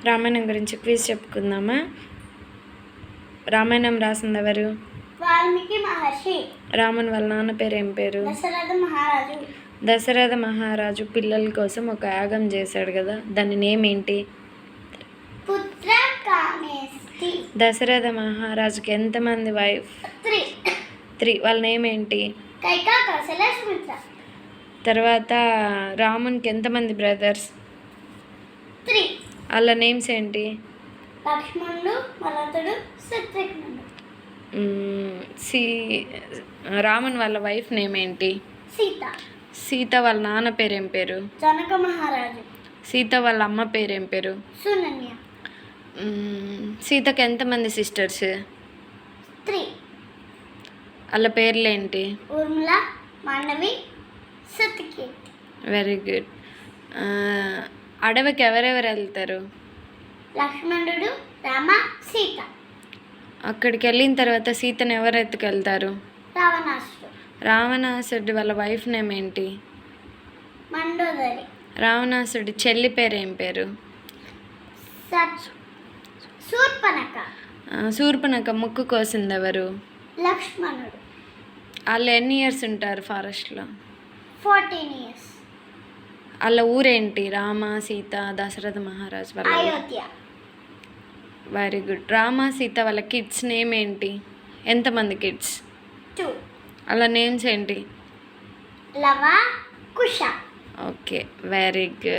రామాయణం గురించి క్విజ్ చెప్పుకుందామా? రామాయణం రాసింది ఎవరు? వాల్మీకి మహర్షి. రాముని వాళ్ళ నాన్న పేరు ఏం పేరు? దశరథ మహారాజు. దశరథ మహారాజు పిల్లల కోసం ఒక యాగం చేశాడు కదా, దాని నేమ్ ఏంటి? పుత్ర కామేష్టి. దశరథ మహారాజుకి ఎంతమంది వైఫ్? 3. వాళ్ళ నేమ్ ఏంటి? కైకా, కౌసల్య, సుమిత్ర. తర్వాత రామునికి ఎంతమంది బ్రదర్స్? 3. వాళ్ళ నేమ్స్ ఏంటి? లక్ష్మణుడు, భరతుడు, శత్రుఘ్నుడు. రాముని వాళ్ళ వైఫ్ నేమ్ ఏంటి? సీత. సీత వాళ్ళ నాన్న పేరు ఏం పేరు? జనక మహారాజు. సీత వాళ్ళ అమ్మ పేరు ఏం పేరు? సునన్య. సీతకి ఎంతమంది సిస్టర్స్? 3. వాళ్ళ పేర్లు ఏంటి? ఊర్మిళ, మాండవి, సత్యకీర్తి. Very good. అడవికి ఎవరెవరు వెళ్తారు? లక్ష్మణుడు, రామ, సీత. అక్కడికి వెళ్ళిన తర్వాత సీతను ఎవరు ఎత్తుకెళ్తారు? రావణాసుడు. రావణాసుడి వాళ్ళ వైఫ్ నేమ్ ఏంటి? మండోదరి. రావణాసుడి చెల్లి పేరు ఏం పేరు? శూర్పణఖ. శూర్పణఖ ముక్కు కోసింది ఎవరు? లక్ష్మణుడు. వాళ్ళు ఎన్ని ఇయర్స్ ఉంటారు ఫారెస్ట్లో? 14 years. వాళ్ళ ఊరేంటి? రామ, సీత, దశరథ మహారాజ్ వాళ్ళ. అయోధ్య. Very good. రామ, సీత వాళ్ళ కిడ్స్ నేమ్ ఏంటి? ఎంతమంది కిడ్స్? 2. వాళ్ళ నేమ్స్ ఏంటి? Lava, Kusha. Okay, very good.